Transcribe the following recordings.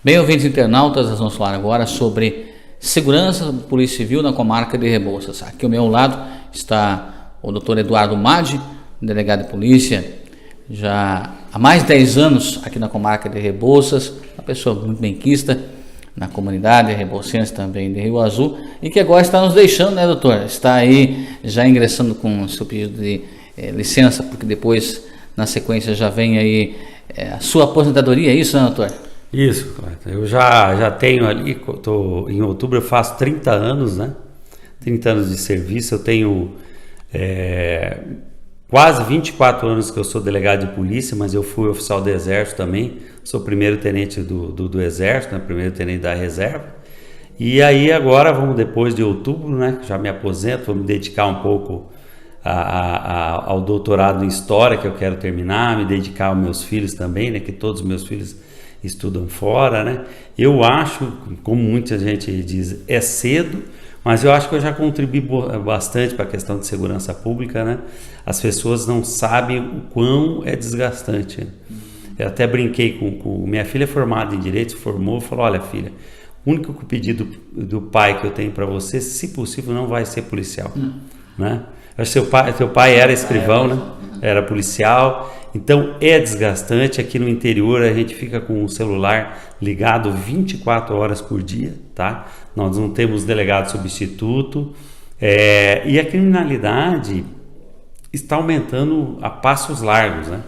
Bem, ouvintes internautas, nós vamos falar agora sobre segurança da Polícia Civil na comarca de Rebouças. Aqui ao meu lado está o Dr. Eduardo Madi, delegado de polícia, já há mais de 10 anos aqui na comarca de Rebouças, uma pessoa muito benquista na comunidade rebouçense também de Rio Azul, e que agora está nos deixando, né, doutor? Está aí já ingressando com o seu pedido de licença, porque depois, na sequência, já vem aí a sua aposentadoria, é isso, né, doutor? Isso, eu já tenho ali, em outubro eu faço 30 anos, né? 30 anos de serviço, eu tenho quase 24 anos que eu sou delegado de polícia, mas eu fui oficial do Exército também, sou primeiro tenente do Exército, né? Primeiro tenente da reserva. E aí agora, depois de outubro, né? Já me aposento, vou me dedicar um pouco ao doutorado em História, que eu quero terminar, me dedicar aos meus filhos também, né? Que todos os meus filhos estudam fora, né? Eu acho, como muita gente diz, é cedo, mas eu acho que eu já contribuí bastante para a questão de segurança pública, né? As pessoas não sabem o quão é desgastante. Eu até brinquei com minha filha, formada em Direito, formou, falou: olha, filha, o único pedido do pai que eu tenho para você, se possível, não vai ser policial, né? Seu pai era escrivão, né? Era policial, então é desgastante. Aqui no interior a gente fica com o celular ligado 24 horas por dia, tá? Nós não temos delegado substituto, e a criminalidade está aumentando a passos largos, né?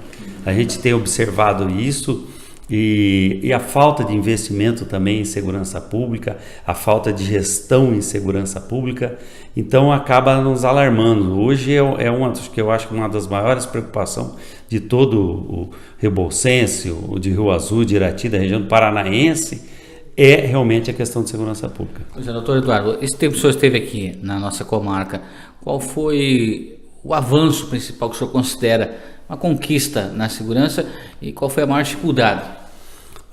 A gente tem observado isso, e a falta de investimento também em segurança pública, a falta de gestão em segurança pública, então acaba nos alarmando. Hoje é uma das maiores preocupações de todo o rebouçense, o de Rio Azul, de Irati, da região paranaense, é realmente a questão de segurança pública. Pois é, doutor Eduardo, esse tempo que o senhor esteve aqui na nossa comarca, qual foi o avanço principal que o senhor considera uma conquista na segurança e qual foi a maior dificuldade?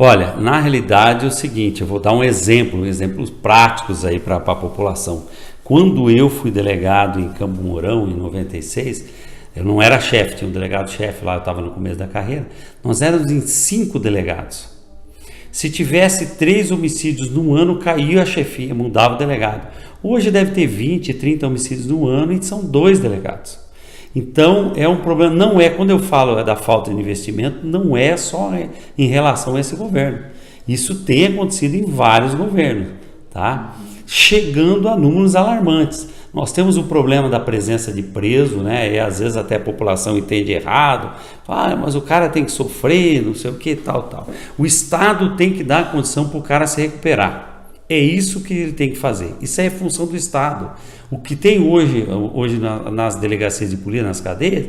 Olha, na realidade é o seguinte, eu vou dar exemplos práticos aí para a população. Quando eu fui delegado em Campo Mourão, em 96, eu não era chefe, tinha um delegado-chefe lá, eu estava no começo da carreira, nós éramos em 5 delegados. Se tivesse 3 homicídios no ano, caía a chefia, mudava o delegado. Hoje deve ter 20, 30 homicídios no ano e são 2 delegados. Então é um problema, não é, quando eu falo da falta de investimento, não é só em relação a esse governo. Isso tem acontecido em vários governos, tá? Chegando a números alarmantes. Nós temos o problema da presença de preso, né? E às vezes até a população entende errado, fala, mas o cara tem que sofrer, não sei o que, tal. O Estado tem que dar condição para o cara se recuperar. É isso que ele tem que fazer. Isso é função do Estado. O que tem hoje nas delegacias de polícia, nas cadeias,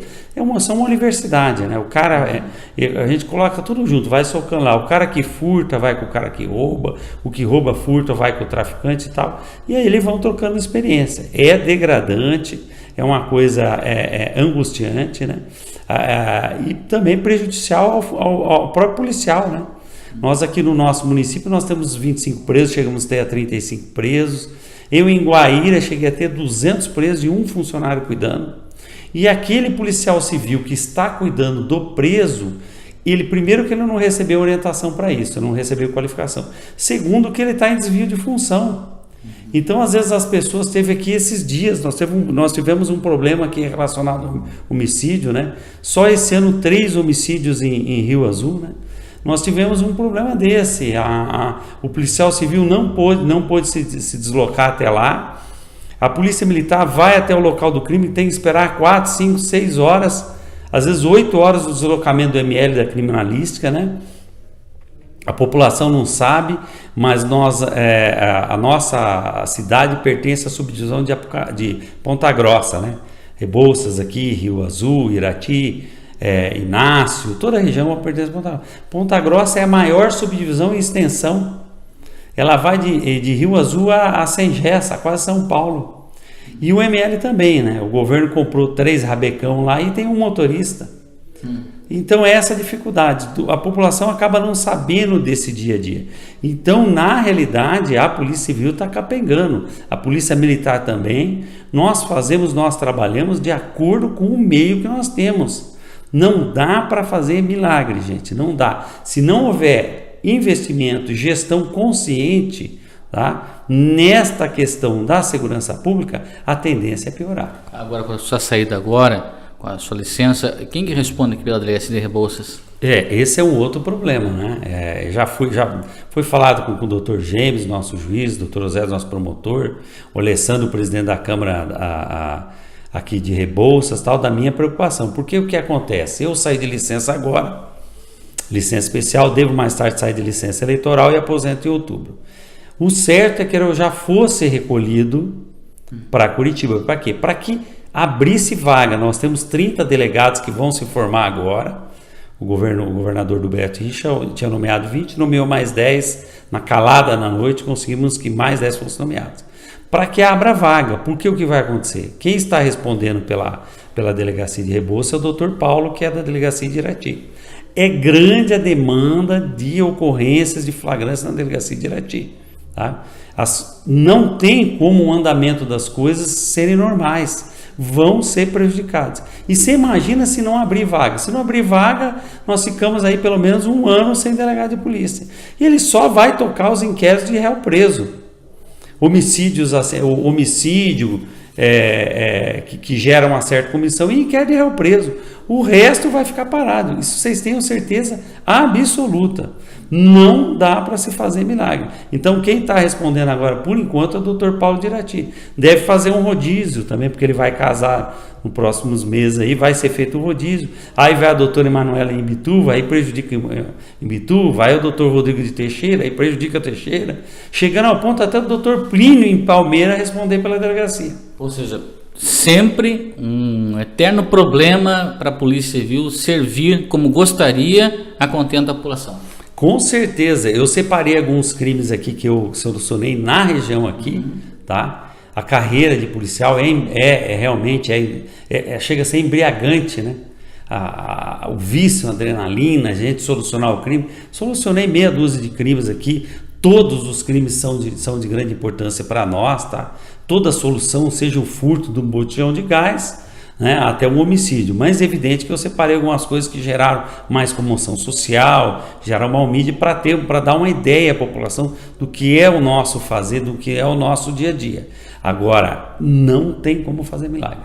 são uma universidade, né? O cara, a gente coloca tudo junto, vai socando lá. O cara que furta vai com o cara que rouba, o que rouba furta vai com o traficante e tal. E aí eles vão trocando experiência. É degradante, é uma coisa angustiante, né? E também prejudicial ao próprio policial, né? Nós aqui no nosso município nós temos 25 presos, chegamos a ter 35 presos. Eu em Guaíra cheguei a ter 200 presos e um funcionário cuidando. E aquele policial civil que está cuidando do preso, primeiro que ele não recebeu orientação para isso, não recebeu qualificação. Segundo que ele está em desvio de função. Então às vezes as pessoas teve aqui esses dias, nós tivemos um problema aqui relacionado ao homicídio, né? Só esse ano 3 homicídios em Rio Azul, né? Nós tivemos um problema desse, o policial civil não pôde se deslocar até lá, a polícia militar vai até o local do crime, tem que esperar 4, 5, 6 horas, às vezes 8 horas do deslocamento do ML da criminalística, né? A população não sabe, mas a nossa cidade pertence à subdivisão de Ponta Grossa, né? Rebouças aqui, Rio Azul, Irati, Inácio, toda a região pertence a Ponta Grossa. Ponta Grossa é a maior subdivisão em extensão. Ela vai de Rio Azul a Sengessa, quase São Paulo. E o ML também, né? O governo comprou 3 rabecão lá e tem um motorista. Então é essa dificuldade. A população acaba não sabendo desse dia a dia. Então, na realidade, a Polícia Civil está capengando. A Polícia Militar também. Nós trabalhamos de acordo com o meio que nós temos. Não dá para fazer milagre, gente, não dá. Se não houver investimento e gestão consciente, tá? Nesta questão da segurança pública, a tendência é piorar. Agora, com a sua saída agora, com a sua licença, quem que responde aqui pela Delegacia de Rebouças? Esse é um outro problema, né? Já foi falado com o Dr. James, nosso juiz, Dr. José, nosso promotor, o Alessandro, presidente da Câmara aqui de Rebouças, tal, da minha preocupação. Porque o que acontece? Eu saí de licença agora, licença especial, devo mais tarde sair de licença eleitoral e aposento em outubro. O certo é que eu já fosse recolhido para Curitiba. Para quê? Para que abrisse vaga. Nós temos 30 delegados que vão se formar agora. O governador do Beto Richa tinha nomeado 20, nomeou mais 10. Na calada na noite, conseguimos que mais 10 fossem nomeados. Para que abra vaga. Porque o que vai acontecer? Quem está respondendo pela Delegacia de Rebouças é o Dr. Paulo, que é da Delegacia de Irati. É grande a demanda de ocorrências de flagrância na Delegacia de Irati. Tá? Não tem como o andamento das coisas serem normais, vão ser prejudicados. E você imagina se não abrir vaga. Se não abrir vaga, nós ficamos aí pelo menos um ano sem delegado de polícia. E ele só vai tocar os inquéritos de réu preso. Homicídio que gera uma certa comissão e inquérito de réu preso. O resto vai ficar parado. Isso vocês tenham certeza absoluta. Não dá para se fazer milagre. Então, quem está respondendo agora, por enquanto, é o Dr. Paulo de Irati. Deve fazer um rodízio também, porque ele vai casar nos próximos meses, aí vai ser feito o rodízio. Aí vai a doutora Emanuela em Imbituva, aí prejudica Imbituva, vai o Dr. Rodrigo de Teixeira, aí prejudica Teixeira. Chegando ao ponto até o Dr. Plínio em Palmeira responder pela delegacia. Ou seja, sempre um eterno problema para a Polícia Civil servir como gostaria a contento da população. Com certeza, eu separei alguns crimes aqui que eu solucionei na região aqui, tá? A carreira de policial realmente chega a ser embriagante, né? O vício, a adrenalina, a gente solucionar o crime. Solucionei meia dúzia de crimes aqui, todos os crimes são de grande importância para nós, tá? Toda solução, seja o furto de um botijão de gás, né, até um homicídio, mas é evidente que eu separei algumas coisas que geraram mais comoção social, geraram mal mídia para dar uma ideia à população do que é o nosso fazer, do que é o nosso dia a dia. Agora, não tem como fazer milagre.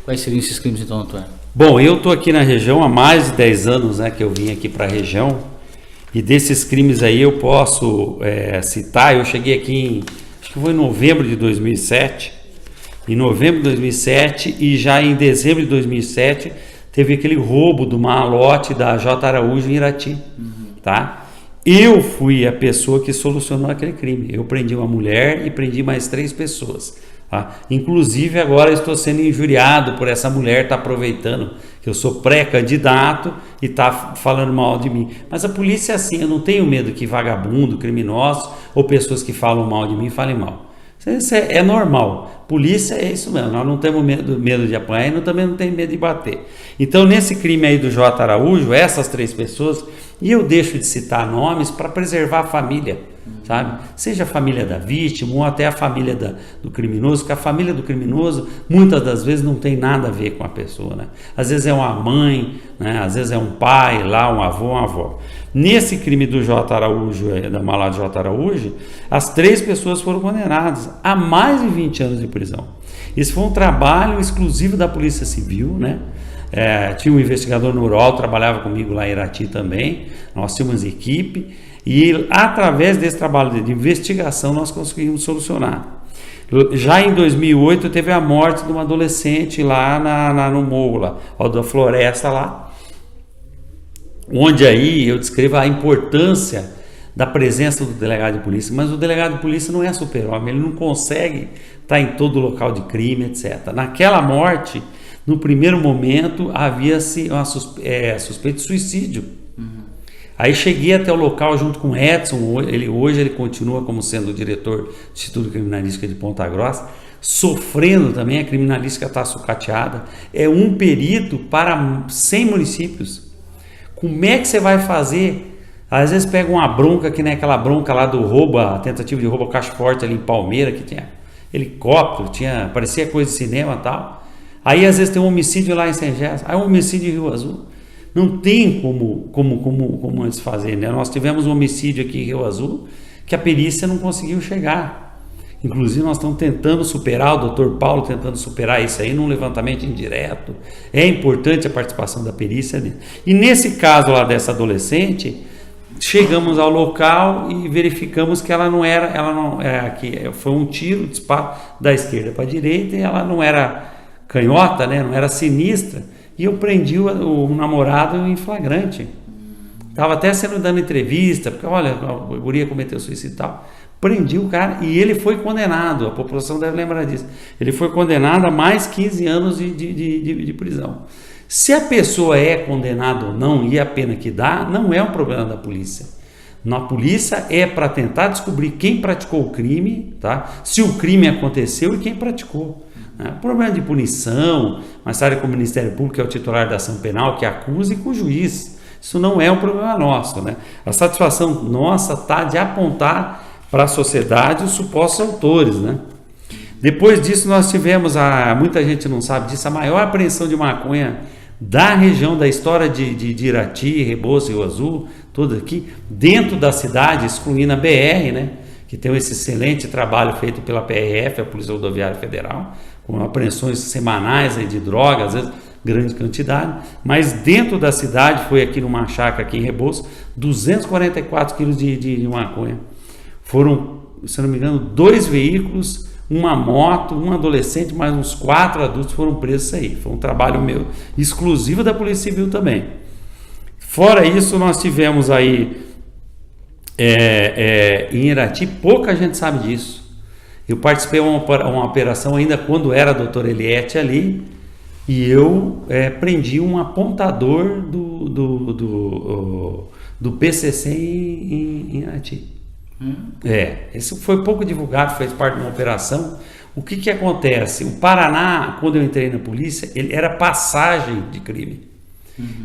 Quais seriam esses crimes então, doutor? Bom, eu estou aqui na região há mais de 10 anos, né, que eu vim aqui para a região, e desses crimes aí eu posso citar. Eu cheguei aqui acho que foi em novembro de 2007, e já em dezembro de 2007 teve aquele roubo do malote da J. Araújo em Irati, tá? Eu fui a pessoa que solucionou aquele crime. Eu prendi uma mulher e prendi mais 3 pessoas, tá? Inclusive agora eu estou sendo injuriado por essa mulher estar aproveitando que eu sou pré-candidato e está falando mal de mim. Mas a polícia é assim, eu não tenho medo que vagabundo, criminosos ou pessoas que falam mal de mim falem mal. Isso é normal. Polícia é isso mesmo. Nós não temos medo de apanhar e também não temos medo de bater. Então, nesse crime aí do J. Araújo, essas 3 pessoas, e eu deixo de citar nomes para preservar a família, sabe? Seja a família da vítima ou até a família do criminoso, porque a família do criminoso muitas das vezes não tem nada a ver com a pessoa, né? Às vezes é uma mãe, né? Às vezes é um pai lá, um avô, uma avó. Nesse crime do J. Araújo, da malada J. Araújo, as 3 pessoas foram condenadas a mais de 20 anos de prisão. Esse foi um trabalho exclusivo da Polícia Civil, né? Tinha um investigador no UROL, trabalhava comigo lá em Irati também. Nós tínhamos equipe e através desse trabalho de investigação nós conseguimos solucionar. Já em 2008 teve a morte de uma adolescente lá no morro, lá, da floresta lá, onde aí eu descrevo a importância da presença do delegado de polícia, mas o delegado de polícia não é super-homem, ele não consegue estar em todo local de crime, etc. Naquela morte, no primeiro momento, havia-se uma suspeita de suicídio. Aí cheguei até o local junto com o Edson, hoje ele continua como sendo o diretor do Instituto de Criminalística de Ponta Grossa, sofrendo também, a criminalística está sucateada, é um perito para 100 municípios. Como é que você vai fazer? Às vezes pega uma bronca, que nem aquela bronca lá do roubo, a tentativa de roubo ao Caixa Forte ali em Palmeira, que tinha helicóptero, parecia coisa de cinema e tal. Aí às vezes tem um homicídio lá em Sengés, aí um homicídio em Rio Azul. Não tem como eles fazerem, né? Nós tivemos um homicídio aqui em Rio Azul que a perícia não conseguiu chegar. Inclusive nós estamos tentando superar, o Dr. Paulo tentando superar isso aí num levantamento indireto. É importante a participação da perícia, né? E nesse caso lá dessa adolescente, chegamos ao local e verificamos que ela não era, que foi um tiro, disparo da esquerda para a direita, e ela não era canhota, né? Não era sinistra. E eu prendi o namorado em flagrante. Estava até dando entrevista, porque olha, a guria cometeu suicídio e tal. Prendi o cara e ele foi condenado, a população deve lembrar disso. Ele foi condenado a mais 15 anos de prisão. Se a pessoa é condenada ou não e a pena que dá, não é um problema da polícia. Na polícia é para tentar descobrir quem praticou o crime, tá? Se o crime aconteceu e quem praticou. O problema de punição, mais tarde com o Ministério Público, que é o titular da ação penal, que acusa, e com o juiz. Isso não é um problema nosso, né? A satisfação nossa está de apontar para a sociedade os supostos autores, né? Depois disso nós tivemos, muita gente não sabe disso, a maior apreensão de maconha da região da história de Irati, Rebouças e Rio Azul, toda aqui, dentro da cidade, excluindo a BR, né? Que tem esse excelente trabalho feito pela PRF, a Polícia Rodoviária Federal, com apreensões semanais aí de drogas, às vezes grande quantidade, mas dentro da cidade, foi aqui numa chácara aqui em Rebouças, 244 quilos de maconha. Foram, se não me engano, 2 veículos, uma moto, um adolescente, mais uns 4 adultos foram presos aí. Foi um trabalho meu, exclusivo da Polícia Civil também. Fora isso, nós tivemos aí em Irati, pouca gente sabe disso. Eu participei de uma operação ainda quando era Dr. Eliette ali, e eu prendi um apontador do PCC em Irati. Isso foi pouco divulgado, fez parte de uma operação. O que acontece? O Paraná, quando eu entrei na polícia, ele era passagem de crime.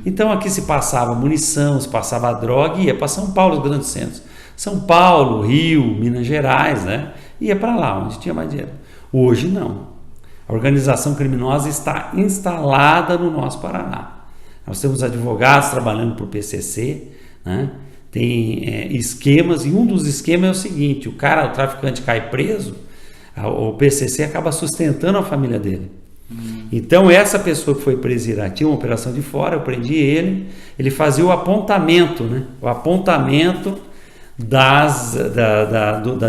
Então aqui se passava munição, se passava droga e ia para São Paulo, os grandes centros. São Paulo, Rio, Minas Gerais, né? Ia para lá, onde tinha mais dinheiro. Hoje não. A organização criminosa está instalada no nosso Paraná. Nós temos advogados trabalhando para o PCC, né? Tem esquemas, e um dos esquemas é o seguinte: o traficante cai preso, o PCC acaba sustentando a família dele. Então essa pessoa que foi presa em Irati, uma operação de fora, eu prendi ele fazia o apontamento, né? O apontamento da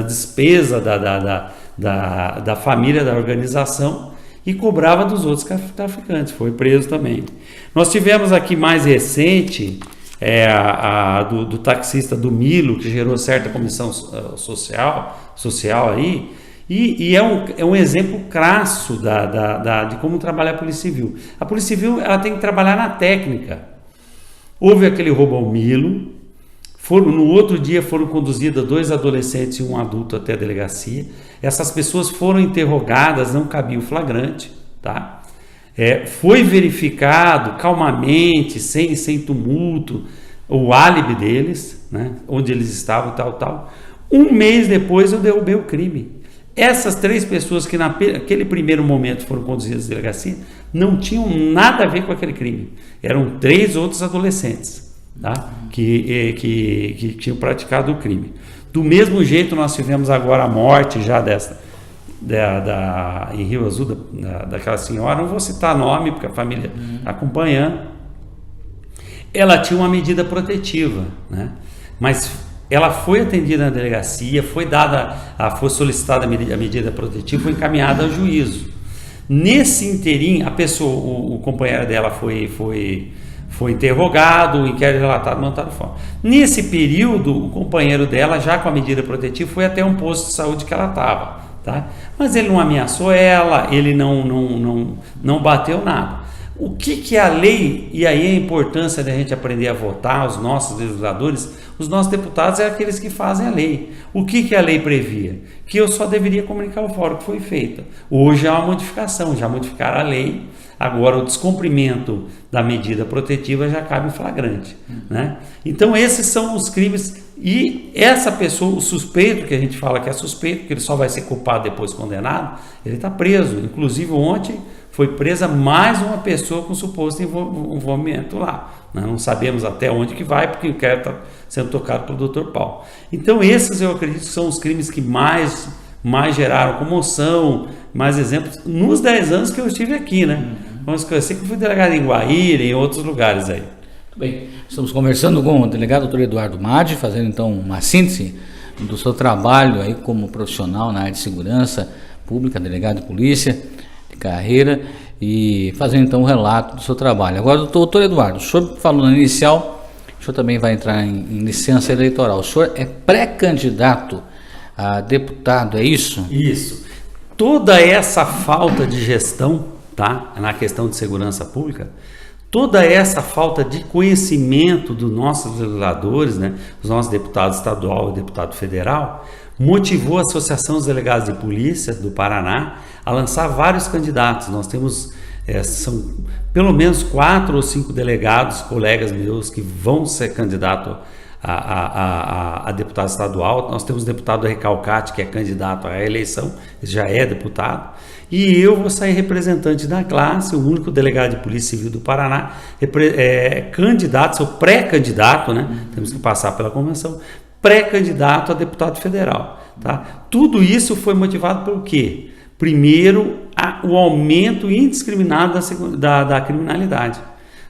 despesa da família, da organização, e cobrava dos outros traficantes. Foi preso também. Nós tivemos aqui mais recente do taxista do Milo, que gerou certa comissão social aí, e é um exemplo crasso de como trabalha a Polícia Civil. A Polícia Civil ela tem que trabalhar na técnica. Houve aquele roubo ao Milo, no outro dia foram conduzidos 2 adolescentes e um adulto até a delegacia. Essas pessoas foram interrogadas, não cabia o flagrante, tá? Foi verificado calmamente, sem tumulto, o álibi deles, né? Onde eles estavam, tal. Um mês depois eu derrubei o crime. Essas 3 pessoas que naquele primeiro momento foram conduzidas à delegacia não tinham nada a ver com aquele crime. Eram 3 outros adolescentes, tá? Que tinham praticado o crime. Do mesmo jeito, nós tivemos agora a morte já em Rio Azul, daquela senhora, não vou citar nome, porque a família está acompanhando. Ela tinha uma medida protetiva, né? Mas ela foi atendida na delegacia, foi solicitada a medida protetiva, foi encaminhada ao juízo. Nesse inteirinho, o companheiro dela foi interrogado, o inquérito relatado, montado fora. Nesse período, o companheiro dela, já com a medida protetiva, foi até um posto de saúde que ela estava, tá? Mas ele não ameaçou ela, ele não bateu nada. O que é a lei? E aí a importância da gente aprender a votar, os nossos legisladores, os nossos deputados, é aqueles que fazem a lei. O que a lei previa? Que eu só deveria comunicar ao fórum que foi feita. Hoje há uma modificação, já modificaram a lei. Agora o descumprimento da medida protetiva já cabe em flagrante, né? Então esses são os crimes, e essa pessoa, o suspeito, que a gente fala que é suspeito, que ele só vai ser culpado depois condenado, ele está preso. Inclusive ontem foi presa mais uma pessoa com suposto envolvimento lá. Nós não sabemos até onde que vai, porque o inquérito está sendo tocado pelo Dr. Paulo. Então esses eu acredito que são os crimes que mais geraram comoção, mais exemplos, nos 10 anos que eu estive aqui, né? Mas eu sei que eu fui delegado em Guaíra e em outros lugares aí. Bem, estamos conversando com o delegado Dr. Eduardo Madi, fazendo então uma síntese do seu trabalho aí como profissional na área de segurança pública, delegado de polícia, de carreira, e fazendo então um relato do seu trabalho. Agora, doutor Eduardo, o senhor falou no inicial, o senhor também vai entrar em licença eleitoral. O senhor é pré-candidato a deputado, é isso? Isso. Toda essa falta de gestão, tá, na questão de segurança pública, toda essa falta de conhecimento dos nossos legisladores, né, os nossos deputados estadual e deputado federal, motivou a Associação dos Delegados de Polícia do Paraná a lançar vários candidatos. Nós temos, são pelo menos 4 ou 5 delegados, colegas meus, que vão ser candidatos a deputado estadual. Nós temos o deputado Recalcati, que é candidato à reeleição, já é deputado. E eu vou sair representante da classe, o único delegado de Polícia Civil do Paraná, candidato, sou pré-candidato, né? Temos que passar pela convenção, pré-candidato a deputado federal. Tá? Tudo isso foi motivado pelo quê? Primeiro, o aumento indiscriminado da criminalidade.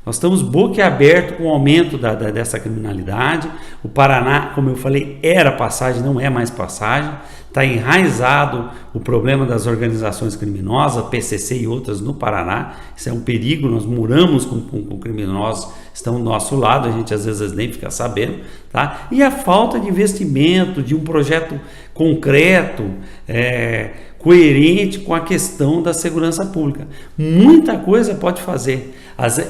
Nós estamos boquiabertos com o aumento dessa criminalidade. O Paraná, como eu falei, era passagem, não é mais passagem. Está enraizado o problema das organizações criminosas, PCC e outras no Paraná. Isso é um perigo, nós moramos com criminosos, estão do nosso lado, a gente às vezes nem fica sabendo. Tá? E a falta de investimento, de um projeto concreto, coerente com a questão da segurança pública. Muita coisa pode fazer,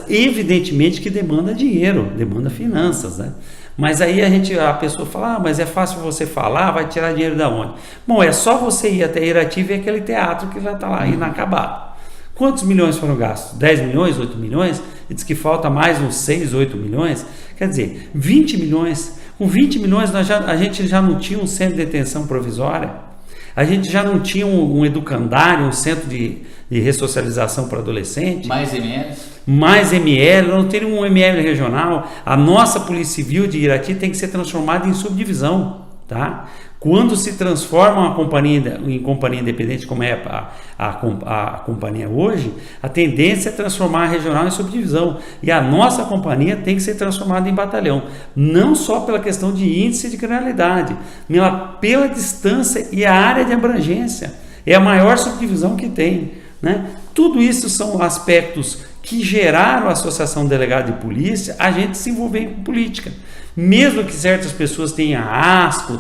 evidentemente que demanda dinheiro, demanda finanças, né? Mas aí a pessoa fala, mas é fácil você falar, vai tirar dinheiro da onde? Bom, é só você ir até Irati e ver aquele teatro que já está lá inacabado. Quantos milhões foram gastos? 10 milhões, 8 milhões? E diz que falta mais uns 6, 8 milhões? Quer dizer, 20 milhões. Com 20 milhões a gente já não tinha um centro de detenção provisória, a gente já não tinha um educandário, um centro de ressocialização para adolescente. Mais ML? Mais ML, não tem um ML regional. A nossa Polícia Civil de Irati tem que ser transformada em subdivisão, tá? Quando se transforma uma companhia em companhia independente, como é a companhia hoje, a tendência é transformar a regional em subdivisão. E a nossa companhia tem que ser transformada em batalhão. Não só pela questão de índice de criminalidade, mas pela distância e a área de abrangência. É a maior subdivisão que tem, né? Tudo isso são aspectos que geraram a Associação Delegado de Polícia a gente se envolver com política. Mesmo que certas pessoas tenham asco,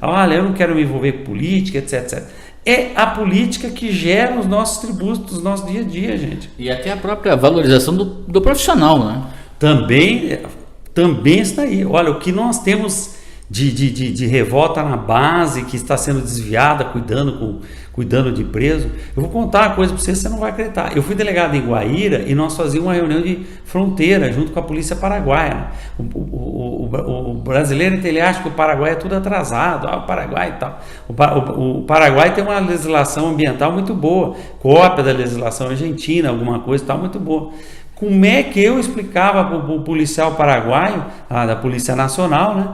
olha, eu não quero me envolver com política, etc. É a política que gera os nossos tributos, do nosso dia a dia, gente. E até a própria valorização do profissional, né? Também está aí. Olha, o que nós temos de revolta na base, que está sendo desviada, cuidando de preso. Eu vou contar uma coisa para você não vai acreditar. Eu fui delegado em Guaíra e nós fazíamos uma reunião de fronteira junto com a polícia paraguaia. O brasileiro ele acha que o Paraguai é tudo atrasado, o Paraguai e tal. O Paraguai tem uma legislação ambiental muito boa, cópia da legislação argentina, alguma coisa e tal, muito boa. Como é que eu explicava para o policial paraguaio, da Polícia Nacional, né?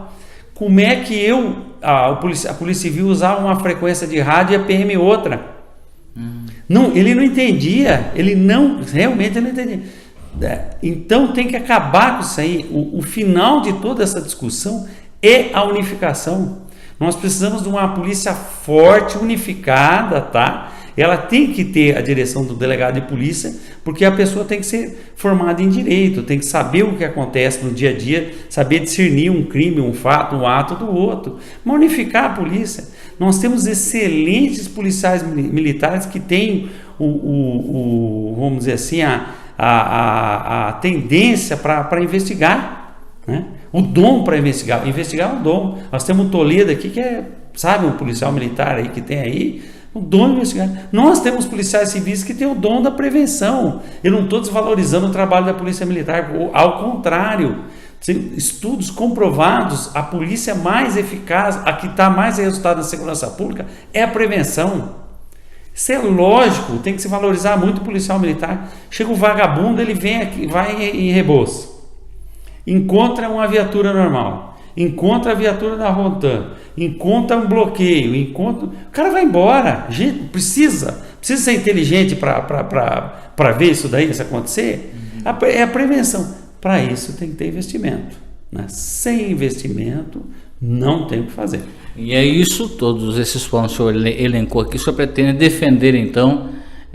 Como é que a Polícia Civil usava uma frequência de rádio e a PM outra? Não, ele não entendia, realmente não entendia. Então tem que acabar com isso aí. O final de toda essa discussão é a unificação. Nós precisamos de uma polícia forte, unificada, tá? Ela tem que ter a direção do delegado de polícia, porque a pessoa tem que ser formada em direito, tem que saber o que acontece no dia a dia, saber discernir um crime, um fato, um ato do outro. Mas unificar a polícia. Nós temos excelentes policiais militares que têm vamos dizer assim, a tendência para investigar, né? O dom para investigar. Investigar é um dom. Nós temos o Toledo aqui, que é, sabe, um policial militar aí que tem aí, o dom de investigar. Nós temos policiais civis que têm o dom da prevenção. Eu não estou desvalorizando o trabalho da polícia militar, ao contrário. Estudos comprovados, a polícia mais eficaz, a que está mais resultado na segurança pública, é a prevenção. Isso é lógico, tem que se valorizar muito o policial militar. Chega o vagabundo, ele vem aqui, vai em Rebouças, encontra uma viatura normal, encontra a viatura da Rotan, encontra um bloqueio, o cara vai embora. Gente, precisa ser inteligente para ver isso daí, isso acontecer. É a prevenção. Para isso tem que ter investimento, né? Sem investimento não tem o que fazer. E é isso, todos esses pontos que o senhor elencou aqui, o senhor pretende defender então,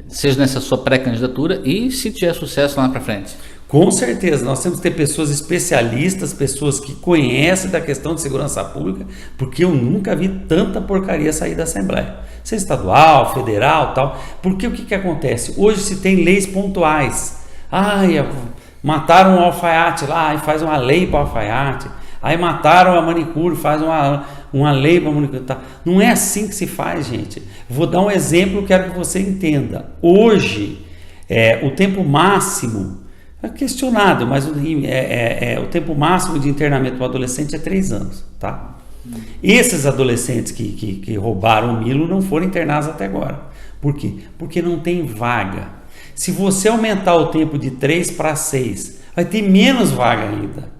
seja nessa sua pré-candidatura e se tiver sucesso lá para frente? Com certeza, nós temos que ter pessoas especialistas, pessoas que conhecem da questão de segurança pública, porque eu nunca vi tanta porcaria sair da Assembleia, seja estadual, federal, tal. Porque o que acontece? Hoje se tem leis pontuais. Mataram um alfaiate lá e faz uma lei para o alfaiate. Aí mataram a manicure, faz uma lei para a manicure. Tá. Não é assim que se faz, gente. Vou dar um exemplo, quero que você entenda. Hoje, o tempo máximo, é questionado, mas o tempo máximo de internamento do adolescente é 3 anos. Tá? Esses adolescentes que roubaram o Milo não foram internados até agora. Por quê? Porque não tem vaga. Se você aumentar o tempo de 3 para 6, vai ter menos vaga ainda.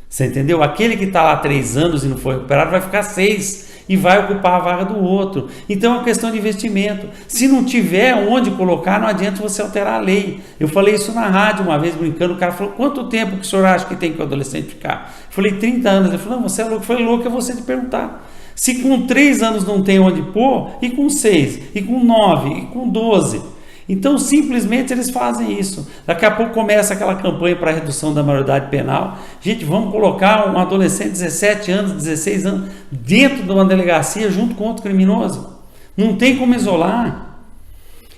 Você entendeu? Aquele que está lá 3 anos e não foi recuperado vai ficar 6 e vai ocupar a vaga do outro. Então é uma questão de investimento. Se não tiver onde colocar, não adianta você alterar a lei. Eu falei isso na rádio uma vez brincando, o cara falou: quanto tempo que o senhor acha que tem que o adolescente ficar? Eu falei: 30 anos. Ele falou: não, você é louco. Eu falei: louco é você de perguntar. Se com 3 anos não tem onde pôr, e com 6, e com 9, e com 12... Então, simplesmente eles fazem isso. Daqui a pouco começa aquela campanha para a redução da maioridade penal. Gente, vamos colocar um adolescente de 17 anos, 16 anos, dentro de uma delegacia junto com outro criminoso. Não tem como isolar.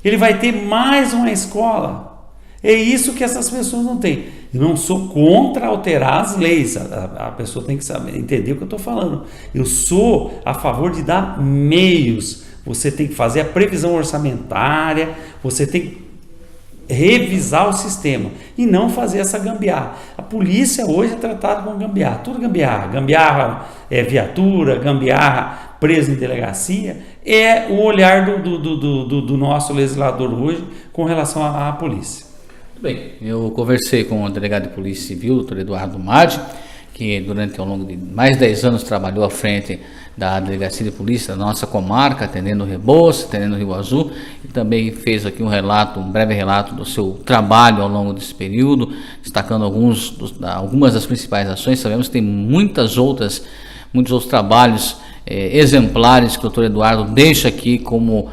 Ele vai ter mais uma escola. É isso que essas pessoas não têm. Eu não sou contra alterar as leis. A pessoa tem que saber, entender o que eu estou falando. Eu sou a favor de dar meios. Você tem que fazer a previsão orçamentária, você tem que revisar o sistema e não fazer essa gambiarra. A polícia hoje é tratada como gambiarra, tudo gambiarra. Gambiarra é viatura, gambiarra preso em delegacia. É o olhar do nosso legislador hoje com relação à polícia. Bem, eu conversei com o delegado de Polícia Civil, o doutor Eduardo Madi, que ao longo de mais de 10 anos trabalhou à frente da Delegacia de Polícia da nossa comarca, atendendo Rebouças, atendendo Rio Azul, e também fez aqui um breve relato do seu trabalho ao longo desse período, destacando algumas das principais ações. Sabemos que tem muitos outros trabalhos exemplares que o doutor Eduardo deixa aqui como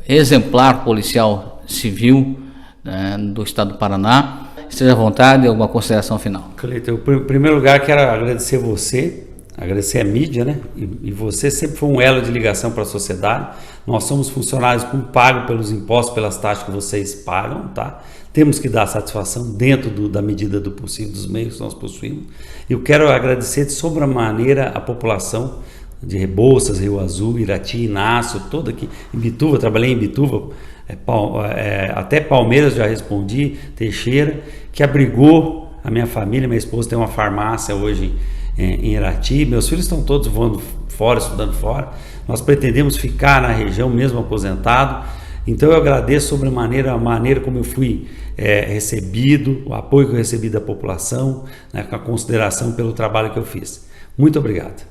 exemplar policial civil, né, do estado do Paraná. Esteja à vontade, alguma consideração final. Cleiton, em primeiro lugar, quero agradecer você, agradecer a mídia, né? E você sempre foi um elo de ligação para a sociedade. Nós somos funcionários pagos pelos impostos, pelas taxas que vocês pagam, tá? Temos que dar satisfação dentro da medida do possível, dos meios que nós possuímos. Eu quero agradecer de sobremaneira a população de Rebouças, Rio Azul, Irati, Inácio, toda aqui, em Bituva, trabalhei em Bituva, até Palmeiras já respondi, Teixeira, que abrigou a minha família. Minha esposa tem uma farmácia hoje em Irati, meus filhos estão todos voando fora, estudando fora. Nós pretendemos ficar na região mesmo aposentado. Então eu agradeço sobremaneira a maneira como eu fui recebido, o apoio que eu recebi da população, né, com a consideração pelo trabalho que eu fiz. Muito obrigado.